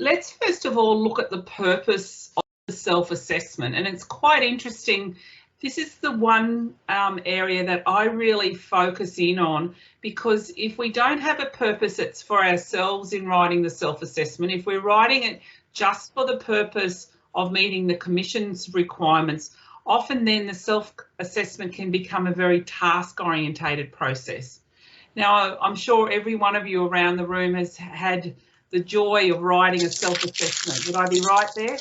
let's first of all look at the purpose of the self-assessment, and it's quite interesting. This is the one area that I really focus in on, because if we don't have a purpose, it's for ourselves in writing the self-assessment. If we're writing it just for the purpose of meeting the Commission's requirements, often then the self-assessment can become a very task-orientated process. Now, I'm sure every one of you around the room has had the joy of writing a self-assessment. Would I be right there?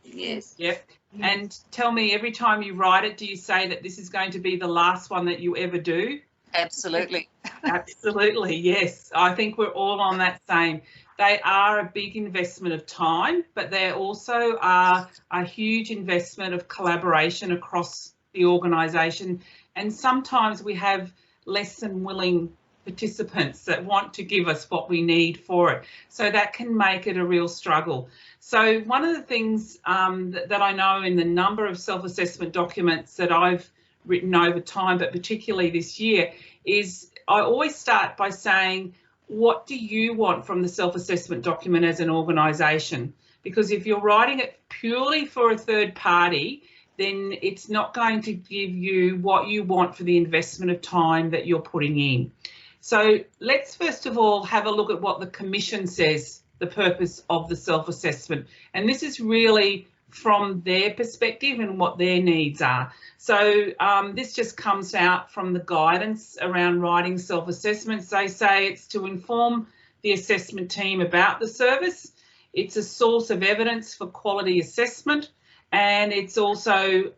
Yes. Yep. And tell me, every time you write it, do you say that this is going to be the last one that you ever do? Absolutely. Absolutely, yes. I think we're all on that same. They are a big investment of time, but they also are a huge investment of collaboration across the organisation. And sometimes we have less than willing participants that want to give us what we need for it. So that can make it a real struggle. So one of the things that I know in the number of self-assessment documents that I've written over time, but particularly this year, is I always start by saying, what do you want from the self-assessment document as an organisation? Because if you're writing it purely for a third party, then it's not going to give you what you want for the investment of time that you're putting in. So let's first of all have a look at what the Commission says the purpose of the self-assessment. And this is really from their perspective and what their needs are. So this just comes out from the guidance around writing self-assessments. They say it's to inform the assessment team about the service. It's a source of evidence for quality assessment, and it's also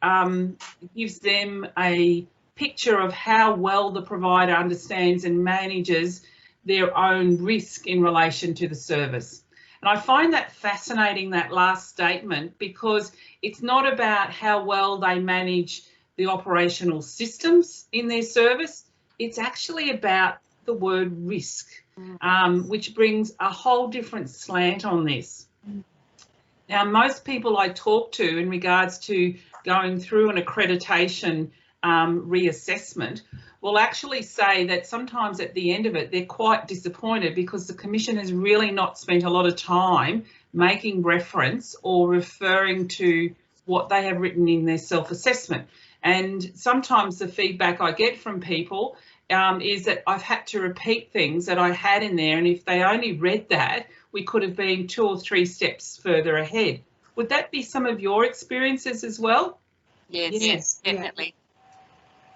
gives them a picture of how well the provider understands and manages their own risk in relation to the service. And I find that fascinating, that last statement, because it's not about how well they manage the operational systems in their service. It's actually about the word risk, which brings a whole different slant on this. Now, most people I talk to in regards to going through an accreditation reassessment will actually say that sometimes at the end of it, they're quite disappointed because the Commission has really not spent a lot of time making reference or referring to what they have written in their self-assessment. And sometimes the feedback I get from people is that I've had to repeat things that I had in there, and if they only read that, we could have been 2 or 3 steps further ahead. Would that be some of your experiences as well? Yes, definitely.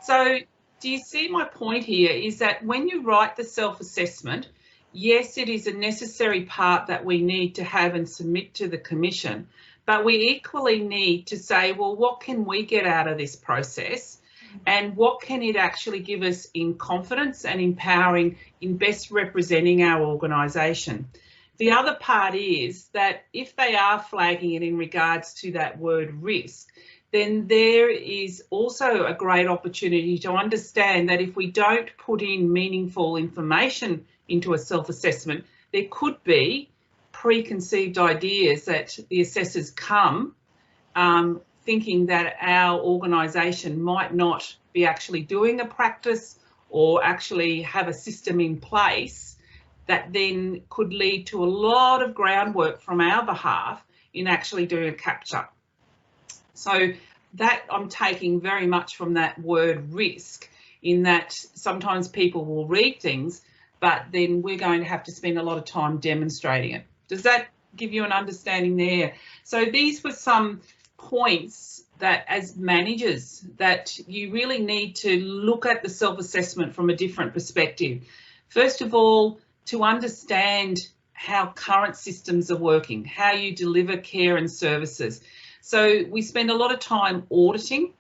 So do you see my point here is that when you write the self-assessment, yes, it is a necessary part that we need to have and submit to the Commission, but we equally need to say, well, what can we get out of this process and what can it actually give us in confidence and empowering in best representing our organisation? The other part is that if they are flagging it in regards to that word risk, then there is also a great opportunity to understand that if we don't put in meaningful information into a self-assessment, there could be preconceived ideas that the assessors come thinking that our organisation might not be actually doing a practice or actually have a system in place that then could lead to a lot of groundwork from our behalf in actually doing a capture. So that I'm taking very much from that word risk, in that sometimes people will read things, but then we're going to have to spend a lot of time demonstrating it. Does that give you an understanding there? So these were some points that as managers that you really need to look at the self-assessment from a different perspective. First of all, to understand how current systems are working, how you deliver care and services. So we spend a lot of time auditing.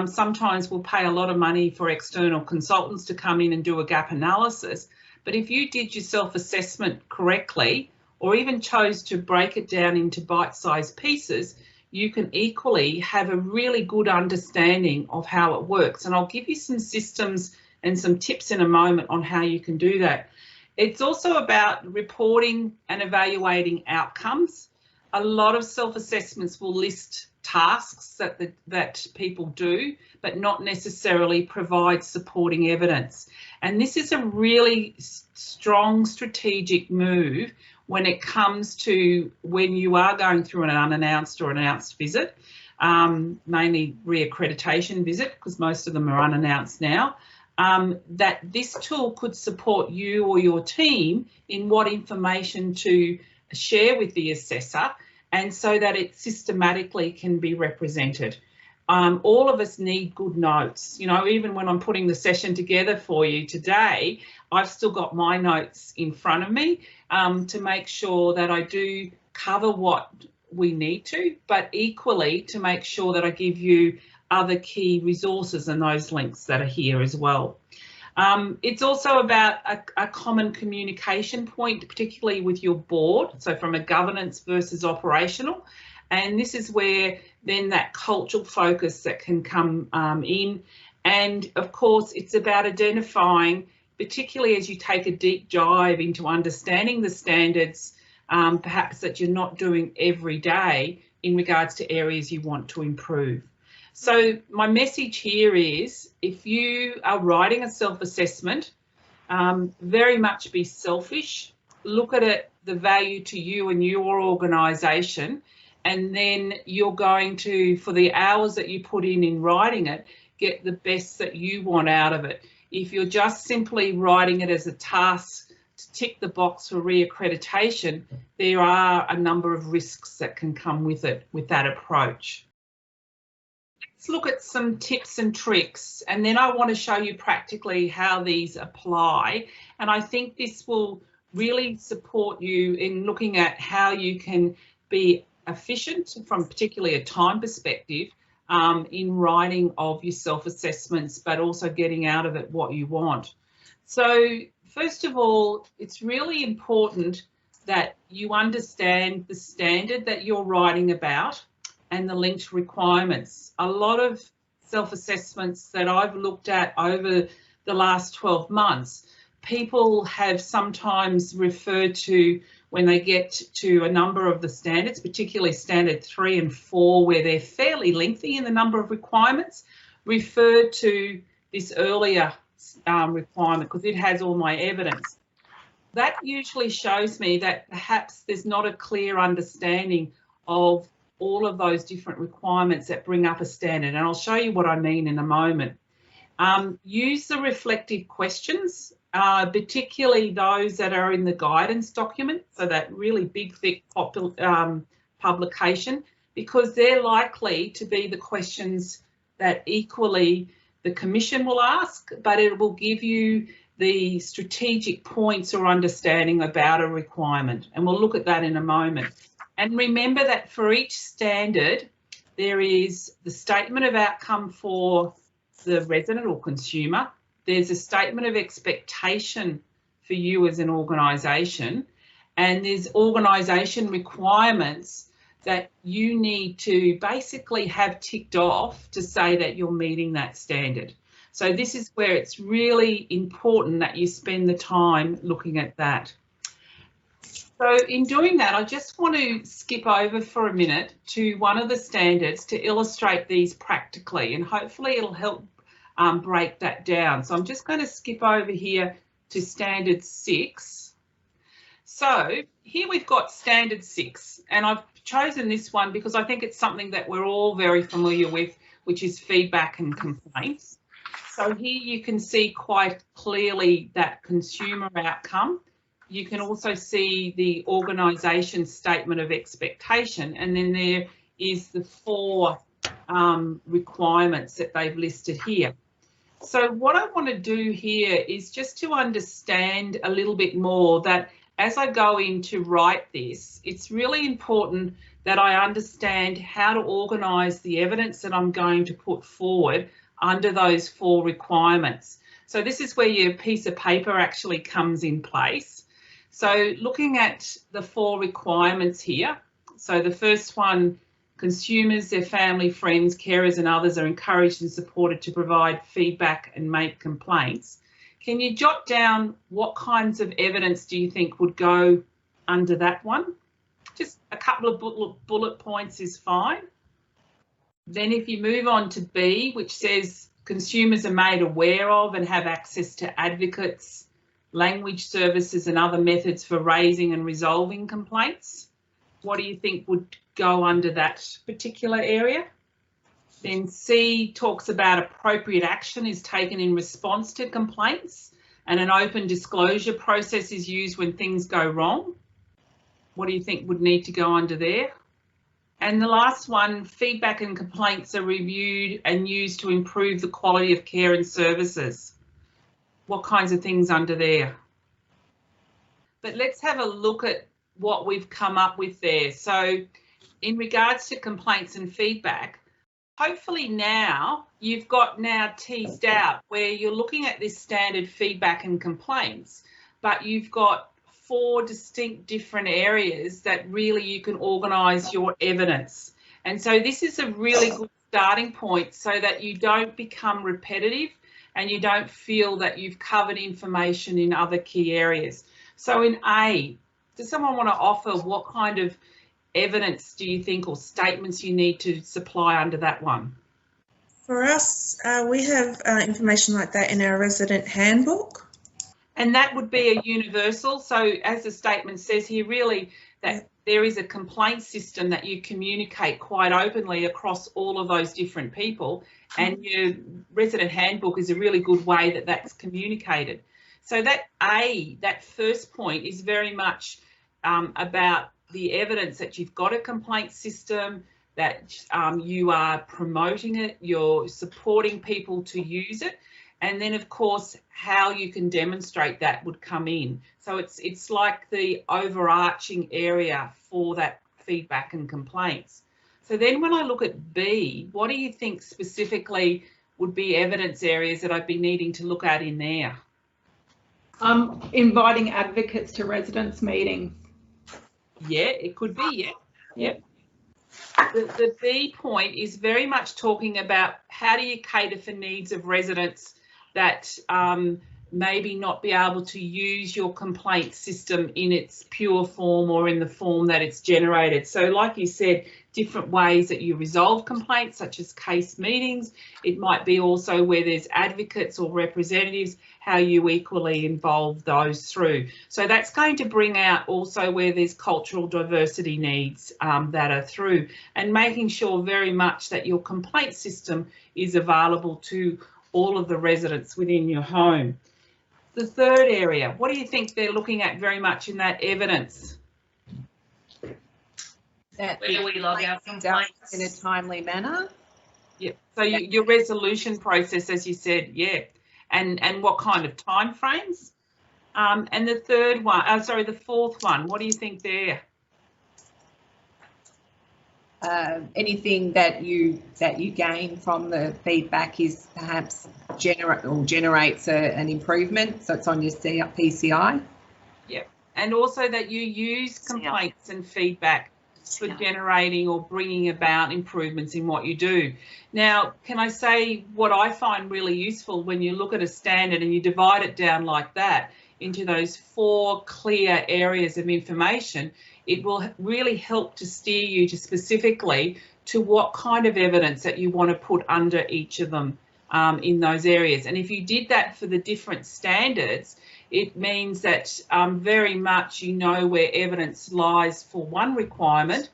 Sometimes we'll pay a lot of money for external consultants to come in and do a gap analysis. But if you did your self-assessment correctly, or even chose to break it down into bite-sized pieces, you can equally have a really good understanding of how it works. And I'll give you some systems and some tips in a moment on how you can do that. It's also about reporting and evaluating outcomes. A lot of self-assessments will list tasks that people do, but not necessarily provide supporting evidence. And this is a really strong strategic move when it comes to when you are going through an unannounced or announced visit, mainly reaccreditation visit, because most of them are unannounced now, that this tool could support you or your team in what information to share with the assessor, and so that it systematically can be represented. All of us need good notes. You know, even when I'm putting the session together for you today, I've still got my notes in front of me to make sure that I do cover what we need to, but equally to make sure that I give you other key resources and those links that are here as well. It's also about a common communication point, particularly with your board, so from a governance versus operational. And this is where then that cultural focus that can come in. And of course, it's about identifying, particularly as you take a deep dive into understanding the standards, perhaps that you're not doing every day in regards to areas you want to improve. So my message here is, if you are writing a self-assessment, very much be selfish, look at it, the value to you and your organisation, and then you're going to, for the hours that you put in writing it, get the best that you want out of it. If you're just simply writing it as a task to tick the box for reaccreditation, there are a number of risks that can come with it, with that approach. Let's look at some tips and tricks, and then I want to show you practically how these apply. And I think this will really support you in looking at how you can be efficient from particularly a time perspective in writing of your self-assessments, but also getting out of it what you want. So first of all, it's really important that you understand the standard that you're writing about and the linked requirements. A lot of self-assessments that I've looked at over the last 12 months, people have sometimes referred to, when they get to a number of the standards, particularly standard 3 and 4, where they're fairly lengthy in the number of requirements, referred to this earlier requirement because it has all my evidence. That usually shows me that perhaps there's not a clear understanding of all of those different requirements that bring up a standard, and I'll show you what I mean in a moment. Use the reflective questions, particularly those that are in the guidance document, so that really big, thick publication, because they're likely to be the questions that equally the Commission will ask, but it will give you the strategic points or understanding about a requirement, and we'll look at that in a moment. And remember that for each standard, there is the statement of outcome for the resident or consumer. There's a statement of expectation for you as an organisation, and there's organisation requirements that you need to basically have ticked off to say that you're meeting that standard. So this is where it's really important that you spend the time looking at that. So in doing that, I just want to skip over for a minute to one of the standards to illustrate these practically, and hopefully it'll help break that down. So I'm just going to skip over here to standard 6. So here we've got standard 6, and I've chosen this one because I think it's something that we're all very familiar with, which is feedback and complaints. So here you can see quite clearly that consumer outcome. You can also see the organisation statement of expectation, and then there is the 4 requirements that they've listed here. So what I want to do here is just to understand a little bit more that as I go in to write this, it's really important that I understand how to organise the evidence that I'm going to put forward under those 4 requirements. So this is where your piece of paper actually comes in place. So looking at the 4 requirements here, so the first one, consumers, their family, friends, carers and others are encouraged and supported to provide feedback and make complaints. Can you jot down what kinds of evidence do you think would go under that one? Just a couple of bullet points is fine. Then if you move on to B, which says consumers are made aware of and have access to advocates, language services and other methods for raising and resolving complaints. What do you think would go under that particular area? Then C talks about appropriate action is taken in response to complaints and an open disclosure process is used when things go wrong. What do you think would need to go under there? And the last one, feedback and complaints are reviewed and used to improve the quality of care and services. What kinds of things under there? But let's have a look at what we've come up with there. So in regards to complaints and feedback, hopefully now you've got now teased out where you're looking at this standard feedback and complaints, but you've got 4 distinct different areas that really you can organise your evidence. And so this is a really good starting point so that you don't become repetitive and you don't feel that you've covered information in other key areas. So in A, does someone want to offer what kind of evidence do you think or statements you need to supply under that one? For us, we have information like that in our resident handbook. And that would be a universal. So as the statement says here, really that there is a complaint system that you communicate quite openly across all of those different people. And your resident handbook is a really good way that that's communicated. So that first point is very much about the evidence that you've got a complaint system, that you are promoting it, you're supporting people to use it. And then, of course, how you can demonstrate that would come in. So it's like the overarching area for that feedback and complaints. So then when I look at B, what do you think specifically would be evidence areas that I'd be needing to look at in there? Inviting advocates to residents' meetings. Yeah, it could be, yeah. The B point is very much talking about how do you cater for needs of residents that maybe not be able to use your complaint system in its pure form or in the form that it's generated. So like you said, different ways that you resolve complaints, such as case meetings. It might be also where there's advocates or representatives, how you equally involve those through. So that's going to bring out also where there's cultural diversity needs that are through, and making sure very much that your complaint system is available to all of the residents within your home. The third area, what do you think they're looking at very much in that evidence? That Where we log our complaints in a timely manner. Yeah, so your resolution process, as you said, yeah, and what kind of time frames? And the third one, the fourth one, what do you think there? Anything that you gain from the feedback is perhaps generates an improvement, so it's on your PCI. Yeah, and also that you use complaints and feedback for generating or bringing about improvements in what you do. Now, can I say what I find really useful when you look at a standard and you divide it down like that into those 4 clear areas of information, it will really help to steer you to specifically to what kind of evidence that you want to put under each of them in those areas. And if you did that for the different standards, it means that very much you know where evidence lies for one requirement,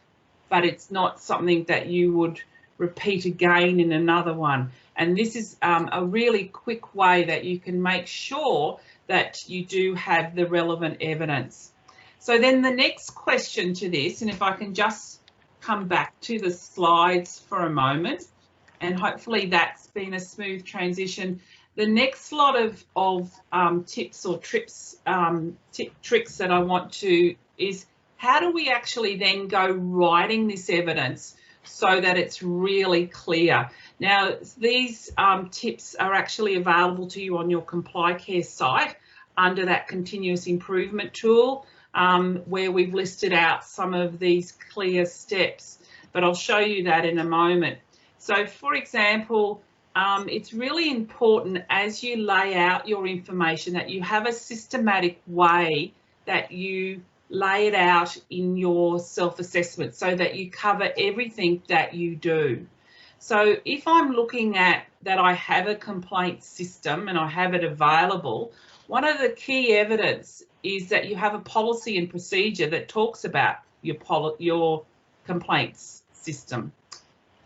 but it's not something that you would repeat again in another one. And this is a really quick way that you can make sure that you do have the relevant evidence. So then the next question to this, and if I can just come back to the slides for a moment, and hopefully that's been a smooth transition. The next lot of tips or tricks that I want to is how do we actually then go writing this evidence so that it's really clear. Now, these tips are actually available to you on your ComplyCare site under that continuous improvement tool, where we've listed out some of these clear steps, but I'll show you that in a moment. So, for example, it's really important as you lay out your information that you have a systematic way that you lay it out in your self-assessment so that you cover everything that you do. So if I'm looking at that I have a complaint system and I have it available, one of the key evidence is that you have a policy and procedure that talks about your complaints system.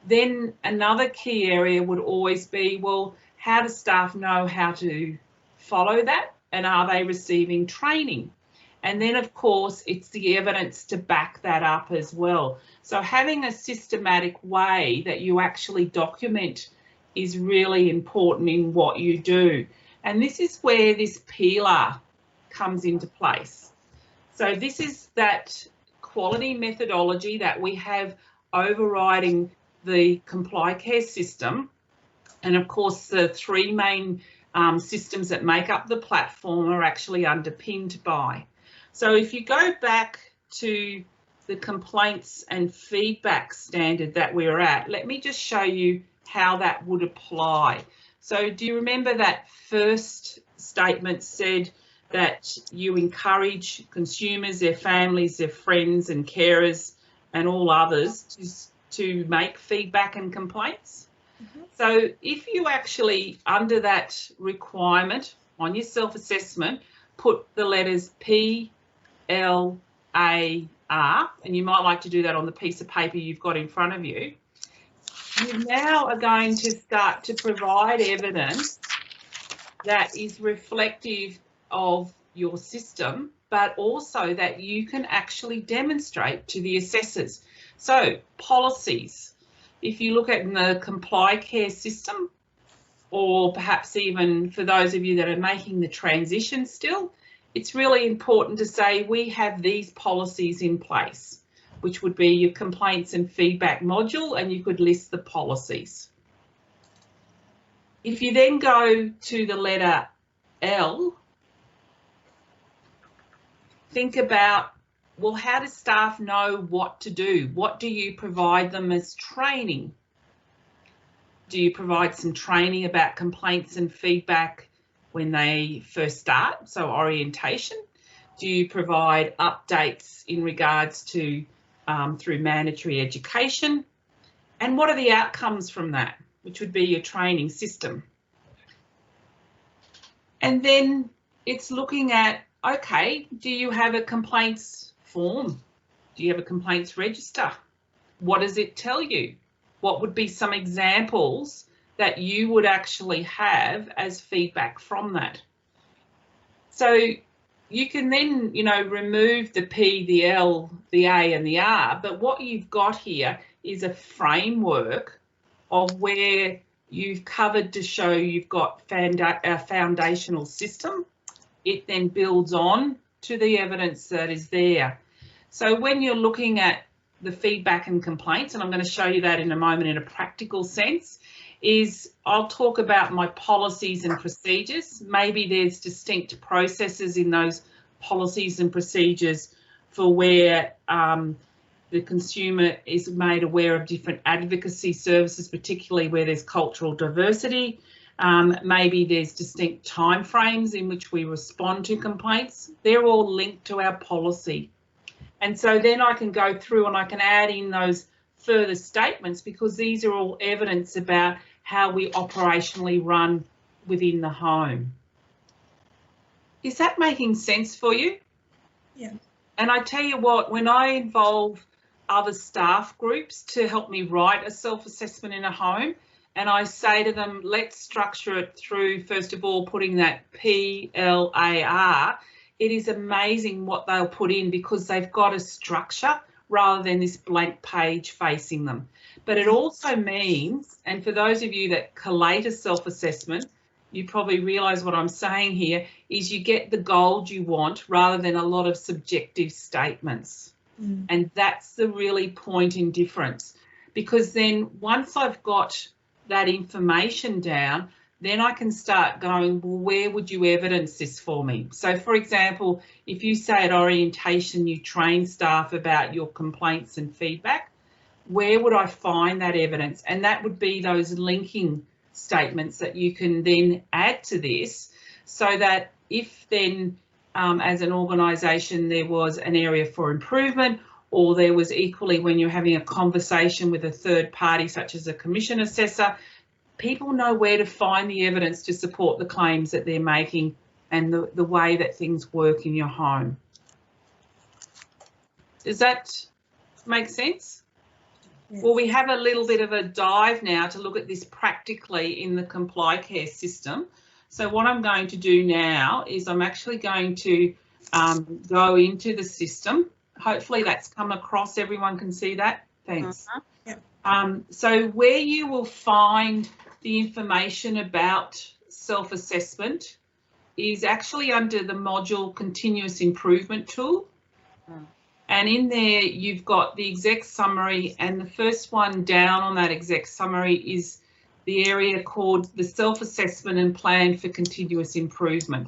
Then another key area would always be, well, how do staff know how to follow that, and are they receiving training? And then, of course, it's the evidence to back that up as well. So having a systematic way that you actually document is really important in what you do. And this is where this PILA comes into place. So this is that quality methodology that we have overriding the Comply Care system. And of course, the three main systems that make up the platform are actually underpinned by. So if you go back to the complaints and feedback standard that we're at, let me just show you how that would apply. So do you remember that first statement said that you encourage consumers, their families, their friends and carers and all others to make feedback and complaints? Mm-hmm. So if you actually, under that requirement on your self-assessment, put the letters P, L, A, R, and you might like to do that on the piece of paper you've got in front of you, you now are going to start to provide evidence that is reflective of your system, but also that you can actually demonstrate to the assessors. So policies, if you look at the Comply Care system, or perhaps even for those of you that are making the transition still, it's really important to say we have these policies in place, which would be your complaints and feedback module, and you could list the policies. If you then go to the letter L, think about, well, how does staff know what to do? What do you provide them as training? Do you provide some training about complaints and feedback when they first start, so orientation? Do you provide updates in regards to through mandatory education? And what are the outcomes from that, which would be your training system? And then it's looking at, okay, do you have a complaints form? Do you have a complaints register? What does it tell you? What would be some examples that you would actually have as feedback from that? So you can then, you know, remove the P, the L, the A and the R, but what you've got here is a framework of where you've covered to show you've got a foundational system. It then builds on to the evidence that is there. So when you're looking at the feedback and complaints, and I'm going to show you that in a moment in a practical sense, is I'll talk about my policies and procedures. Maybe there's distinct processes in those policies and procedures for where the consumer is made aware of different advocacy services, particularly where there's cultural diversity. Maybe there's distinct timeframes in which we respond to complaints. They're all linked to our policy. And so then I can go through and I can add in those further statements, because these are all evidence about how we operationally run within the home. Is that making sense for you? Yeah. And I tell you what, when I involve other staff groups to help me write a self-assessment in a home, and I say to them, let's structure it through, first of all, putting that PLAR, it is amazing what they'll put in, because they've got a structure rather than this blank page facing them. But it also means, and for those of you that collate a self-assessment, you probably realise what I'm saying here, is you get the gold you want rather than a lot of subjective statements. And that's the really point in difference, because then once I've got that information down, then I can start going, well, where would you evidence this for me? So, for example, if you say at orientation you train staff about your complaints and feedback, where would I find that evidence? And that would be those linking statements that you can then add to this, so that if then as an organisation there was an area for improvement, or there was equally when you're having a conversation with a third party, such as a commission assessor, people know where to find the evidence to support the claims that they're making and the way that things work in your home. Does that make sense? Yes. Well, we have a little bit of a dive now to look at this practically in the ComplyCare system. So what I'm going to do now is I'm actually going to go into the system. Hopefully that's come across. Everyone can see that. Thanks. Yep. So where you will find the information about self-assessment is actually under the module Continuous Improvement Tool. And in there, you've got the exec summary, and the first one down on that exec summary is the area called the self-assessment and plan for continuous improvement.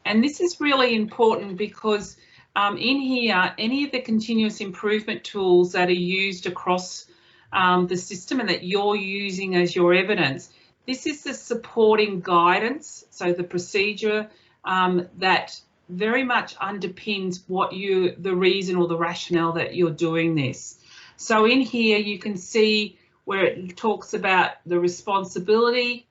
And this is really important because in here, any of the continuous improvement tools that are used across the system and that you're using as your evidence, this is the supporting guidance, so the procedure that very much underpins what the reason or the rationale that you're doing this. So in here you can see where it talks about the responsibility,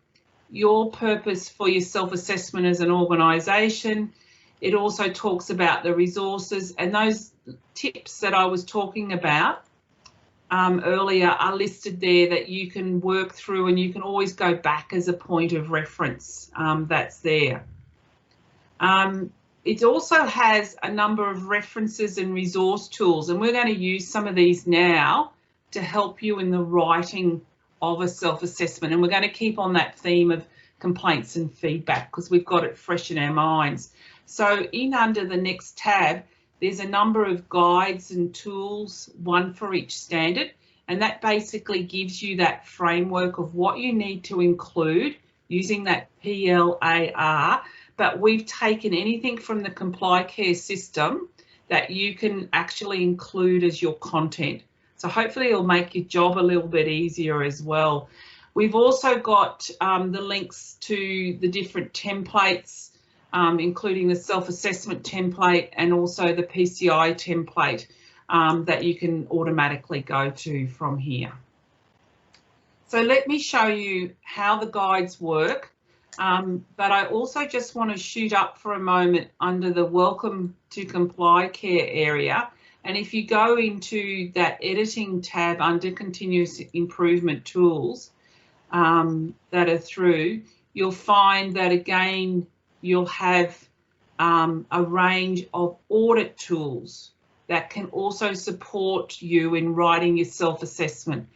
your purpose for your self-assessment as an organisation. It also talks about the resources, and those tips that I was talking about earlier are listed there that you can work through, and you can always go back as a point of reference that's there. It also has a number of references and resource tools, and we're going to use some of these now to help you in the writing of a self-assessment. And we're going to keep on that theme of complaints and feedback because we've got it fresh in our minds. So in under the next tab, there's a number of guides and tools, one for each standard, and that basically gives you that framework of what you need to include using that PLAR. But we've taken anything from the ComplyCare system that you can actually include as your content. So hopefully it'll make your job a little bit easier as well. We've also got the links to the different templates, including the self-assessment template and also the PCI template that you can automatically go to from here. So let me show you how the guides work. But I also just want to shoot up for a moment under the Welcome to ComplyCare area. And if you go into that editing tab under Continuous Improvement Tools that are through, you'll find that again, you'll have a range of audit tools that can also support you in writing your self-assessment.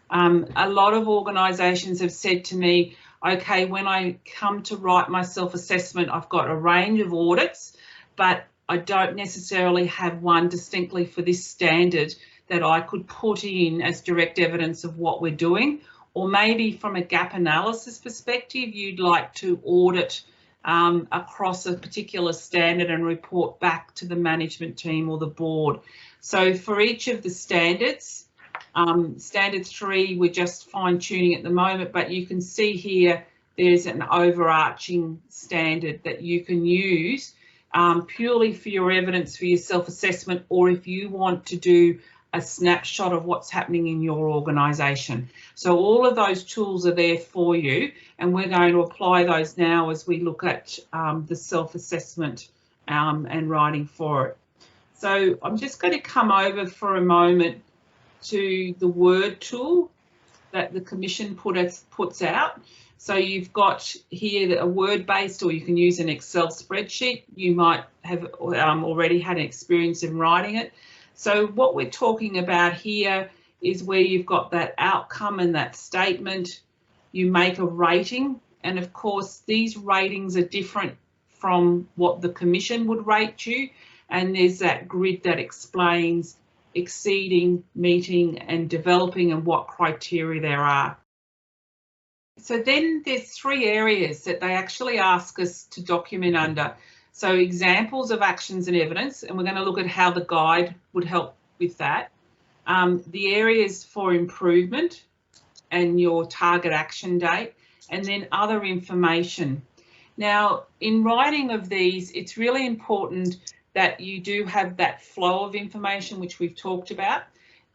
A lot of organisations have said to me, okay, when I come to write my self-assessment, I've got a range of audits, but I don't necessarily have one distinctly for this standard that I could put in as direct evidence of what we're doing. Or maybe from a gap analysis perspective, you'd like to audit across a particular standard and report back to the management team or the board. So for each of the standards, standard 3, we're just fine tuning at the moment, but you can see here there's an overarching standard that you can use purely for your evidence for your self-assessment, or if you want to do a snapshot of what's happening in your organisation. So all of those tools are there for you, and we're going to apply those now as we look at the self-assessment and writing for it. So I'm just going to come over for a moment to the Word tool that the Commission puts out. So you've got here a Word-based, or you can use an Excel spreadsheet. You might have already had an experience in writing it. So what we're talking about here is where you've got that outcome and that statement. You make a rating, and of course these ratings are different from what the Commission would rate you, and there's that grid that explains exceeding, meeting and developing and what criteria there are. So then there's 3 areas that they actually ask us to document under. So examples of actions and evidence, and we're going to look at how the guide would help with that. The areas for improvement and your target action date, and then other information. Now, in writing of these, it's really important that you do have that flow of information, which we've talked about.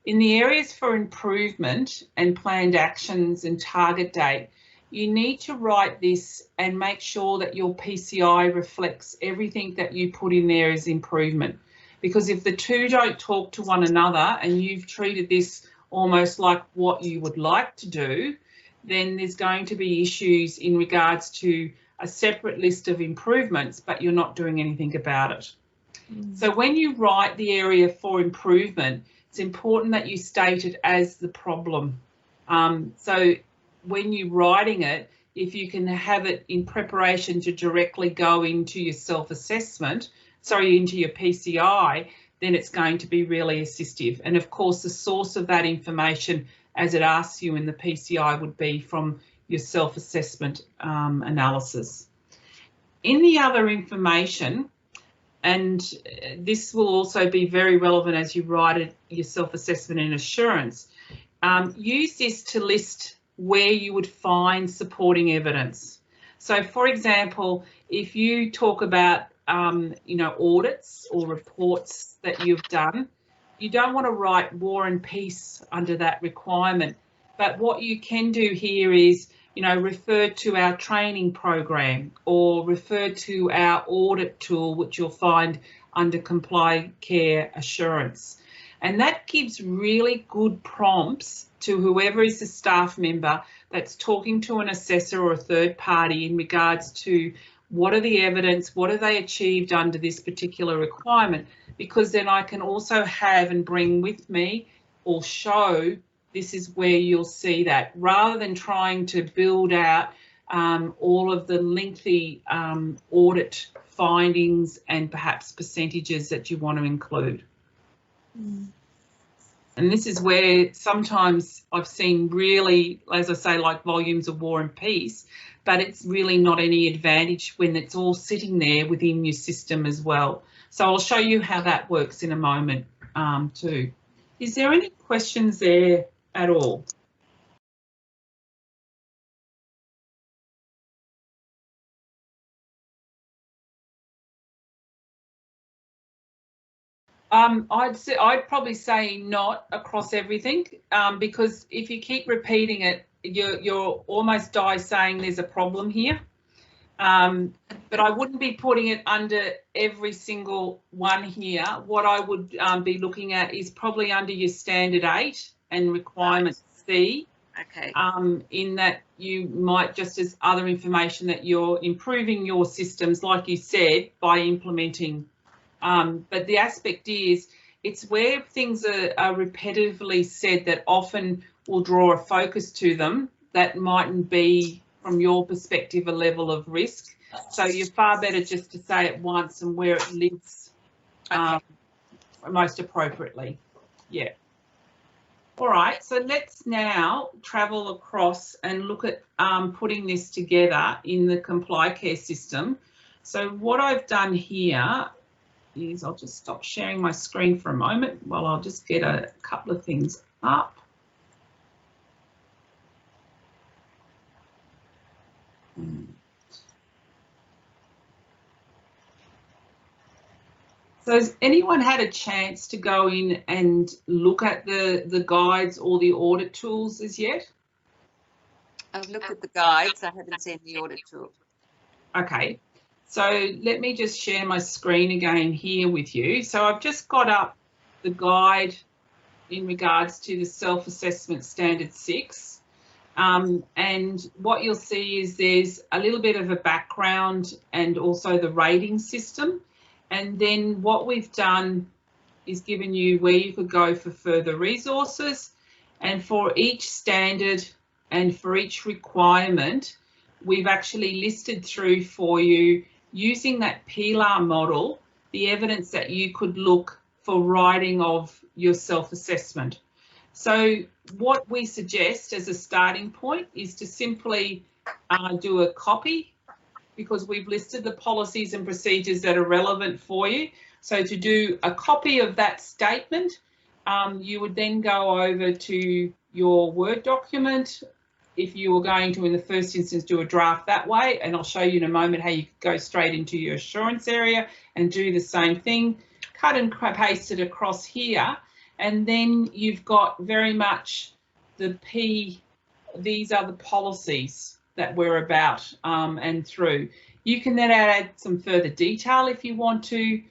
In the areas for improvement and planned actions and target date, you need to write this and make sure that your PCI reflects everything that you put in there as improvement. Because if the two don't talk to one another and you've treated this almost like what you would like to do, then there's going to be issues in regards to a separate list of improvements, but you're not doing anything about it. So when you write the area for improvement, it's important that you state it as the problem. So when you're writing it, if you can have it in preparation to directly go into your self-assessment, into your PCI, then it's going to be really assistive. And of course, the source of that information, as it asks you in the PCI, would be from your self-assessment analysis. In the other information, and this will also be very relevant as you write your self-assessment and assurance, use this to list where you would find supporting evidence. So, for example, if you talk about audits or reports that you've done, you don't want to write war and peace under that requirement. But what you can do here is, refer to our training program or refer to our audit tool, which you'll find under Comply Care Assurance. And that gives really good prompts to whoever is the staff member that's talking to an assessor or a third party in regards to what are the evidence, what have they achieved under this particular requirement, because then I can also have and bring with me or show this is where you'll see that, rather than trying to build out all of the lengthy audit findings and perhaps percentages that you want to include. And this is where sometimes I've seen really, as I say, like volumes of war and peace, but it's really not any advantage when it's all sitting there within your system as well. So I'll show you how that works in a moment too. Is there any questions there at all? I'd probably say not across everything, because if you keep repeating it, you're almost saying there's a problem here. But I wouldn't be putting it under every single one here. What I would be looking at is probably under your standard 8 and requirement C. Okay. In that you might, just as other information, that you're improving your systems, like you said, by implementing. But the aspect is, it's where things are repetitively said that often will draw a focus to them that mightn't be, from your perspective, a level of risk. So you're far better just to say it once and where it lives most appropriately. Yeah. All right, so let's now travel across and look at putting this together in the Comply Care system. So what I've done here is, I'll just stop sharing my screen for a moment while I'll just get a couple of things up. So has anyone had a chance to go in and look at the guides or the audit tools as yet? I've looked at the guides. I haven't seen the audit tool. Okay, so let me just share my screen again here with you. So I've just got up the guide in regards to the self-assessment standard 6. And what you'll see is there's a little bit of a background and also the rating system. And then what we've done is given you where you could go for further resources. And for each standard and for each requirement, we've actually listed through for you, using that PILAR model, the evidence that you could look for writing of your self-assessment. So what we suggest as a starting point is to simply do a copy, because we've listed the policies and procedures that are relevant for you. So to do a copy of that statement, you would then go over to your Word document if you were going to, in the first instance, do a draft that way, and I'll show you in a moment how you go straight into your assurance area and do the same thing, cut and paste it across here, and then you've got very much these are the policies that we're about and through. You can then add some further detail if you want to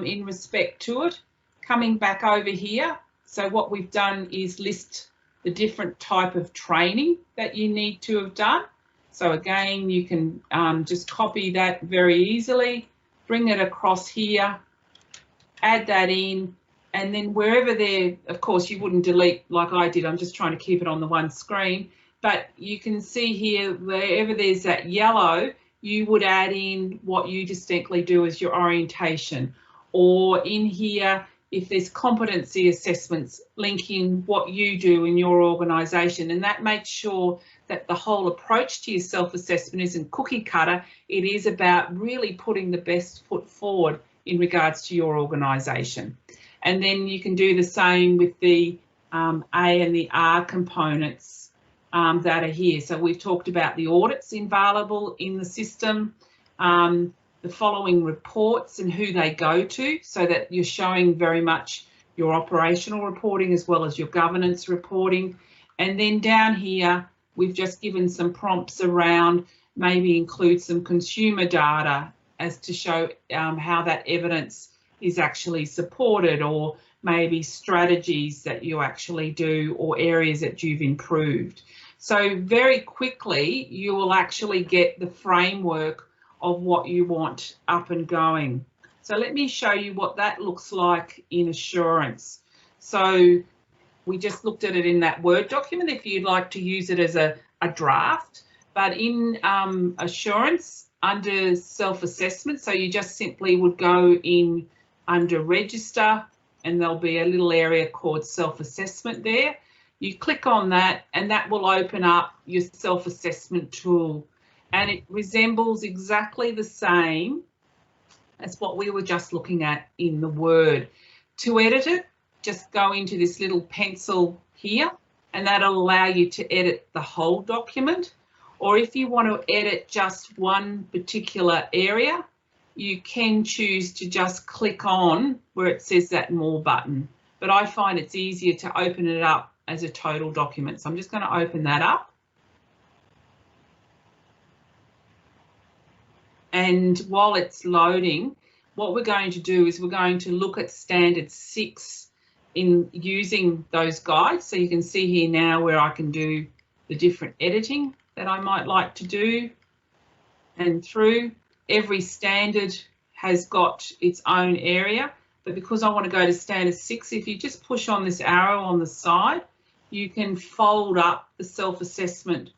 in respect to it. Coming back over here, so what we've done is list the different type of training that you need to have done. So again, you can just copy that very easily, bring it across here, add that in, and then wherever there, of course, you wouldn't delete like I did. I'm just trying to keep it on the one screen, but you can see here, wherever there's that yellow, you would add in what you distinctly do as your orientation, or in here, if there's competency assessments, link in what you do in your organisation, and that makes sure that the whole approach to your self-assessment isn't cookie cutter. It is about really putting the best foot forward in regards to your organisation. And then you can do the same with the A and the R components that are here. So we've talked about the audits available in the system, the following reports and who they go to, so that you're showing very much your operational reporting as well as your governance reporting. And then down here, we've just given some prompts around, maybe include some consumer data as to show how that evidence is actually supported, or maybe strategies that you actually do, or areas that you've improved. So very quickly, you will actually get the framework of what you want up and going. So let me show you what that looks like in assurance. So we just looked at it in that Word document if you'd like to use it as a draft, but in assurance under self-assessment, so you just simply would go in under register, and there'll be a little area called self-assessment there. You click on that and that will open up your self-assessment tool, and it resembles exactly the same as what we were just looking at in the Word. To edit it, just go into this little pencil here, and that'll allow you to edit the whole document. Or if you want to edit just one particular area, you can choose to just click on where it says that More button. But I find it's easier to open it up as a total document. So I'm just going to open that up. And while it's loading, what we're going to do is we're going to look at standard 6 in using those guides. So you can see here now where I can do the different editing that I might like to do. And through every standard has got its own area, but because I want to go to standard 6, if you just push on this arrow on the side, you can fold up the self-assessment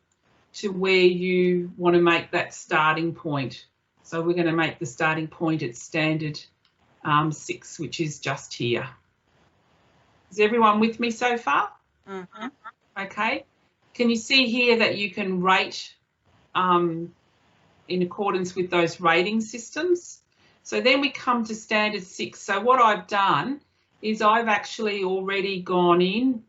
to where you want to make that starting point. So we're going to make the starting point at standard 6, which is just here. Is everyone with me so far? Mm-hmm. Okay. Can you see here that you can rate in accordance with those rating systems? So then we come to standard 6. So what I've done is I've actually already gone in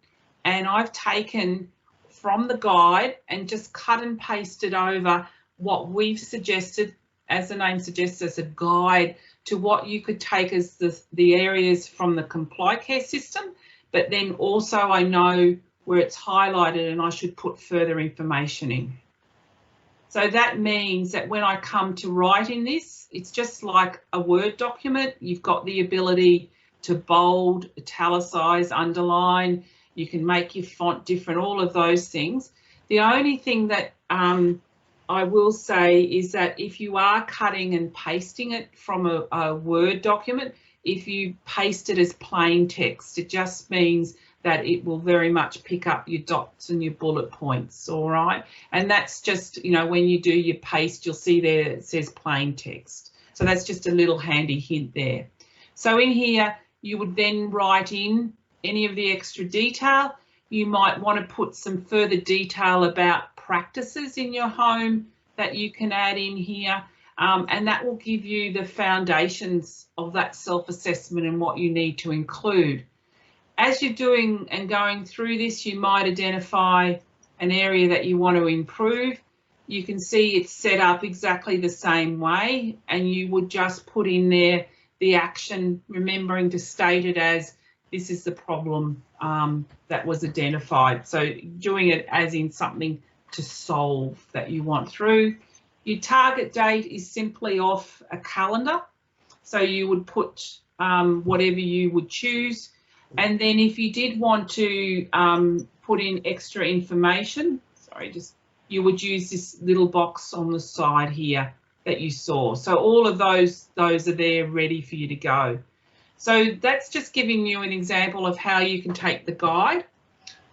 and I've taken from the guide and just cut and pasted over what we've suggested, as the name suggests, as a guide to what you could take as the areas from the Comply Care system, but then also I know where it's highlighted and I should put further information in. So that means that when I come to write in this, it's just like a Word document. You've got the ability to bold, italicize, underline. You can make your font different, all of those things. The only thing that I will say is that if you are cutting and pasting it from a Word document, if you paste it as plain text, it just means that it will very much pick up your dots and your bullet points, all right? And that's just, you know, when you do your paste, you'll see there it says plain text. So that's just a little handy hint there. So in here, you would then write in any of the extra detail. You might want to put some further detail about practices in your home that you can add in here, and that will give you the foundations of that self-assessment and what you need to include. As you're doing and going through this, you might identify an area that you want to improve, you can see it's set up exactly the same way, and you would just put in there the action, remembering to state it as this is the problem that was identified. So doing it as in something to solve that you want through. Your target date is simply off a calendar. So you would put whatever you would choose. And then if you did want to put in extra information, you would use this little box on the side here that you saw. So all of those are there ready for you to go. So that's just giving you an example of how you can take the guide.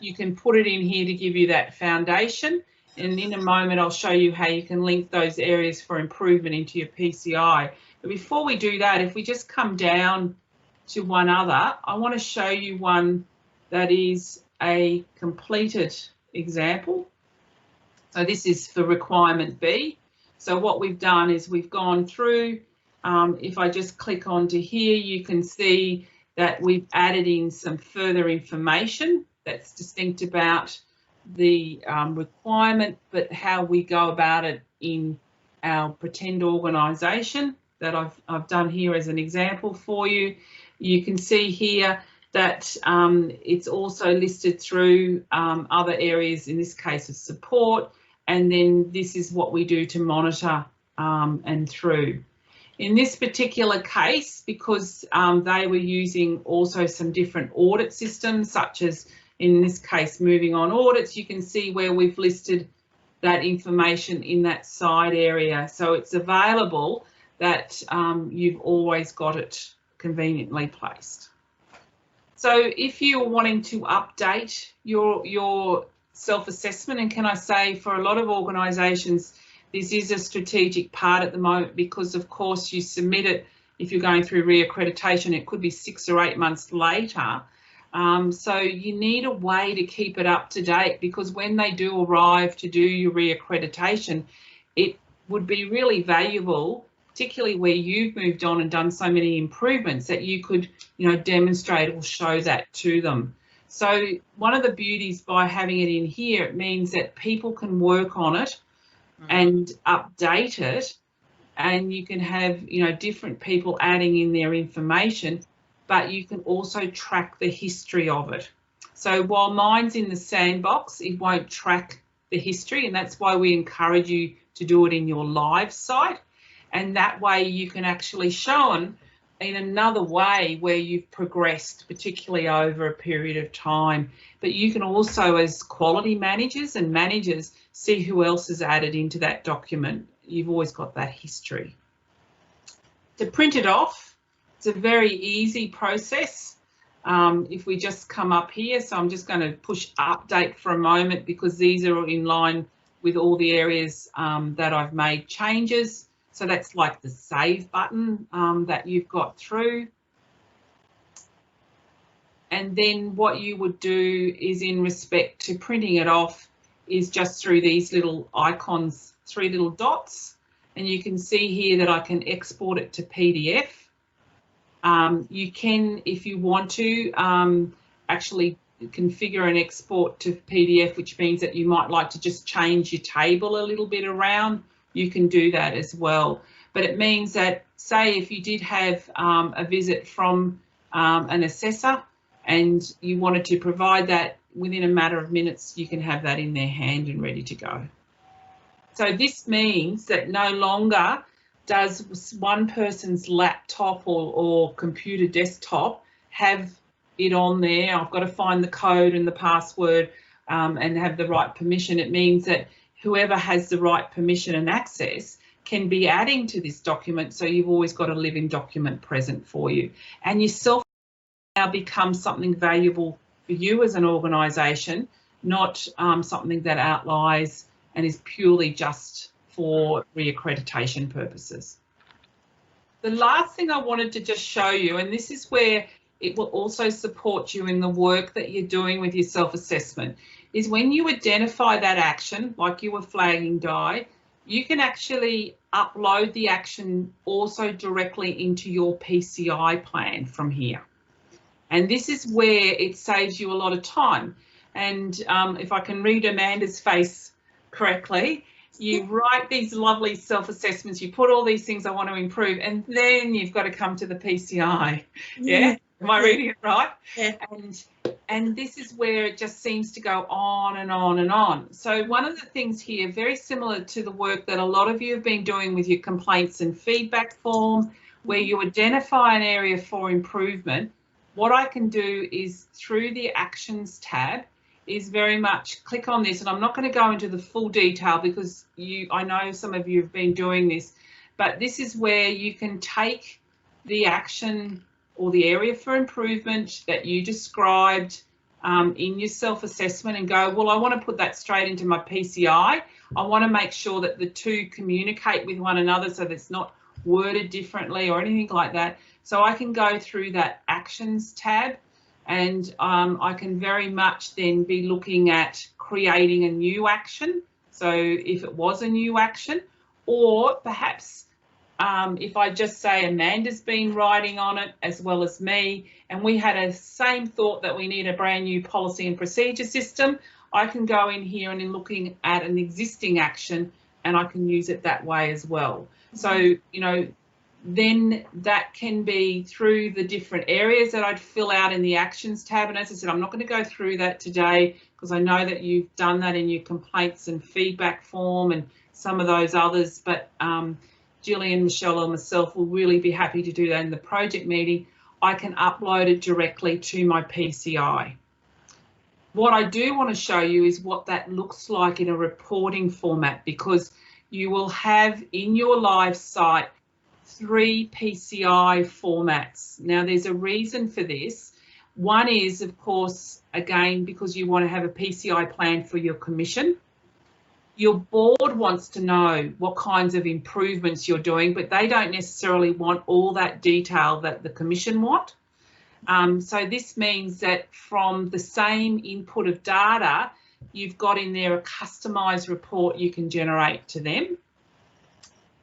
You can put it in here to give you that foundation. And in a moment, I'll show you how you can link those areas for improvement into your PCI. But before we do that, if we just come down to one other, I want to show you one that is a completed example. So this is for requirement B. So what we've done is we've gone through, if I just click onto here, you can see that we've added in some further information that's distinct about the requirement, but how we go about it in our pretend organisation that I've done here as an example for you. You can see here that it's also listed through other areas, in this case of support, and then this is what we do to monitor and through. In this particular case, because they were using also some different audit systems, such as in this case moving on audits, you can see where we've listed that information in that side area. So it's available that you've always got it conveniently placed. So if you're wanting to update your self-assessment, and can I say for a lot of organisations, this is a strategic part at the moment, because of course you submit it, if you're going through reaccreditation, it could be 6 or 8 months later. So you need a way to keep it up to date, because when they do arrive to do your reaccreditation, it would be really valuable, particularly where you've moved on and done so many improvements, that you could, demonstrate or show that to them. So one of the beauties by having it in here, it means that people can work on it and update it, and you can have, different people adding in their information, but you can also track the history of it. So while mine's in the sandbox, it won't track the history, and that's why we encourage you to do it in your live site. And that way you can actually show them in another way where you've progressed, particularly over a period of time. But you can also, as quality managers and managers, see who else is added into that document. You've always got that history. To print it off, it's a very easy process. If we just come up here, so I'm just going to push update for a moment, because these are in line with all the areas that I've made changes. So that's like the save button that you've got through. And then what you would do is, in respect to printing it off, is just through these little icons, 3 little dots. And you can see here that I can export it to PDF. You can, if you want to, actually configure an export to PDF, which means that you might like to just change your table a little bit around. You can do that as well. But it means that, say, if you did have a visit from an assessor and you wanted to provide that within a matter of minutes, you can have that in their hand and ready to go. So this means that no longer does one person's laptop or computer desktop have it on there. I've got to find the code and the password and have the right permission. It means that whoever has the right permission and access can be adding to this document, so you've always got a living document present for you. And yourself now becomes something valuable for you as an organisation, not something that outlies and is purely just for reaccreditation purposes. The last thing I wanted to just show you, and this is where it will also support you in the work that you're doing with your self-assessment, is when you identify that action, like you were flagging Di, you can actually upload the action also directly into your PCI plan from here. And this is where it saves you a lot of time. And if I can read Amanda's face correctly, you write these lovely self-assessments, you put all these things I want to improve, and then you've got to come to the PCI. Yeah? Am I reading it right? Yeah. And this is where it just seems to go on and on and on. So one of the things here, very similar to the work that a lot of you have been doing with your complaints and feedback form, where you identify an area for improvement, what I can do is through the Actions tab is very much click on this, and I'm not going to go into the full detail because I know some of you have been doing this, but this is where you can take the action or the area for improvement that you described in your self-assessment and go, well, I want to put that straight into my PCI. I want to make sure that the two communicate with one another so that it's not worded differently or anything like that. So I can go through that Actions tab, and I can very much then be looking at creating a new action. So if it was a new action, or perhaps if I just say Amanda's been writing on it as well as me, and we had a same thought that we need a brand new policy and procedure system, I can go in here and in looking at an existing action, and I can use it that way as well. So, you know, then that can be through the different areas that I'd fill out in the Actions tab. And as I said, I'm not going to go through that today because I know that you've done that in your complaints and feedback form and some of those others, but Gillian, Michelle or myself will really be happy to do that in the project meeting. I can upload it directly to my PCI. What I do want to show you is what that looks like in a reporting format, because you will have in your live site 3 PCI formats. Now, there's a reason for this. One is, of course, again, because you want to have a PCI plan for your commission. Your board wants to know what kinds of improvements you're doing, but they don't necessarily want all that detail that the commission want. So this means that from the same input of data, you've got in there a customised report you can generate to them.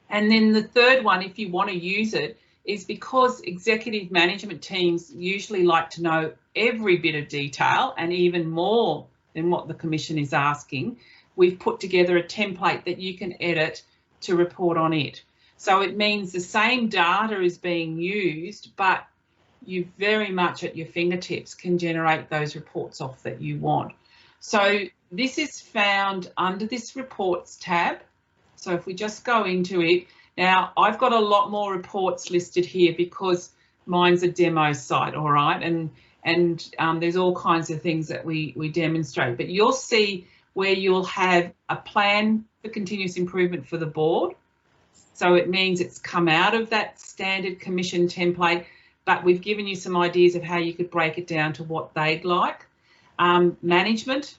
And then the third one, if you want to use it, is because executive management teams usually like to know every bit of detail and even more than what the commission is asking, we've put together a template that you can edit to report on it. So it means the same data is being used, but you very much at your fingertips can generate those reports off that you want. So this is found under this Reports tab. So if we just go into it, now I've got a lot more reports listed here because mine's a demo site, all right, and there's all kinds of things that we demonstrate, but you'll see where you'll have a plan for continuous improvement for the board. So it means it's come out of that standard commission template, but we've given you some ideas of how you could break it down to what they'd like. Management,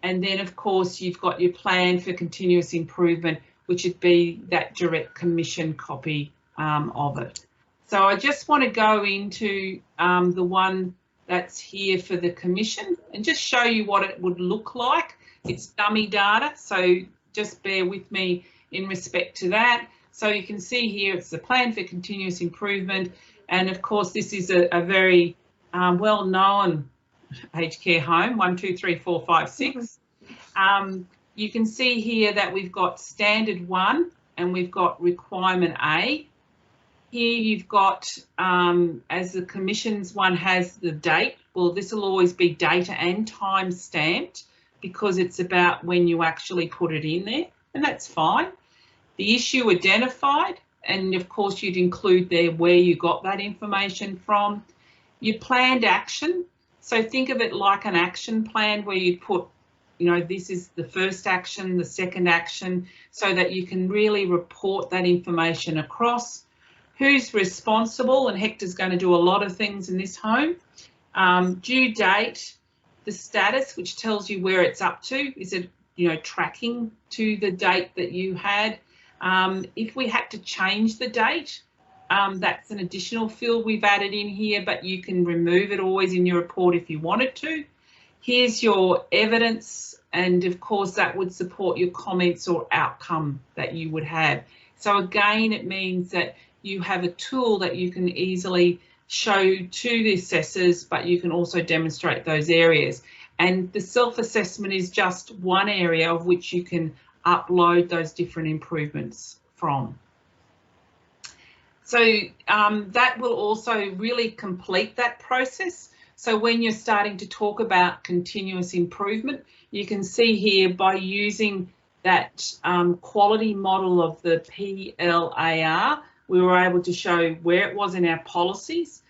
and then of course you've got your plan for continuous improvement, which would be that direct commission copy of it. So I just want to go into the one that's here for the commission and just show you what it would look like. It's dummy data, so just bear with me in respect to that. So you can see here it's the plan for continuous improvement, and of course this is a very well-known aged care home, 1, 2, 3, 4, 5, 6. You can see here that we've got standard 1 and we've got requirement A. Here you've got, as the commission's one has the date, well, this will always be data and time stamped because it's about when you actually put it in there, and that's fine. The issue identified, and of course you'd include there where you got that information from. Your planned action, so think of it like an action plan where you put, you know, this is the first action, the second action, so that you can really report that information across. Who's responsible, and Hector's going to do a lot of things in this home. Due date, the status, which tells you where it's up to. Is it, you know, tracking to the date that you had? If we had to change the date, that's an additional field we've added in here, but you can remove it always in your report if you wanted to. Here's your evidence, and of course that would support your comments or outcome that you would have. So again, it means that you have a tool that you can easily show to the assessors, but you can also demonstrate those areas. And the self-assessment is just one area of which you can upload those different improvements from. So that will also really complete that process. So when you're starting to talk about continuous improvement, you can see here by using that quality model of the PLAR, we were able to show where it was in our policies,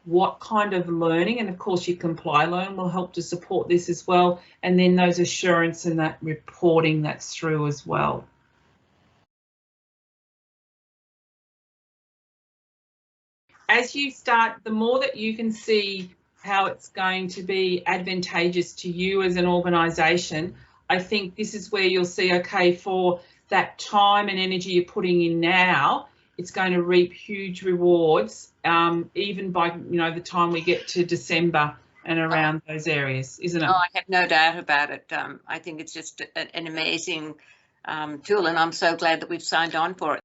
what kind of learning, and of course your comply learn will help to support this as well, and then those assurance and that reporting that's through as well. As you start, the more that you can see how it's going to be advantageous to you as an organisation, I think this is where you'll see, okay, for that time and energy you're putting in now, it's going to reap huge rewards, even by, you know, the time we get to December and around those areas, isn't it? Oh, I have no doubt about it. I think it's just an amazing tool, and I'm so glad that we've signed on for it.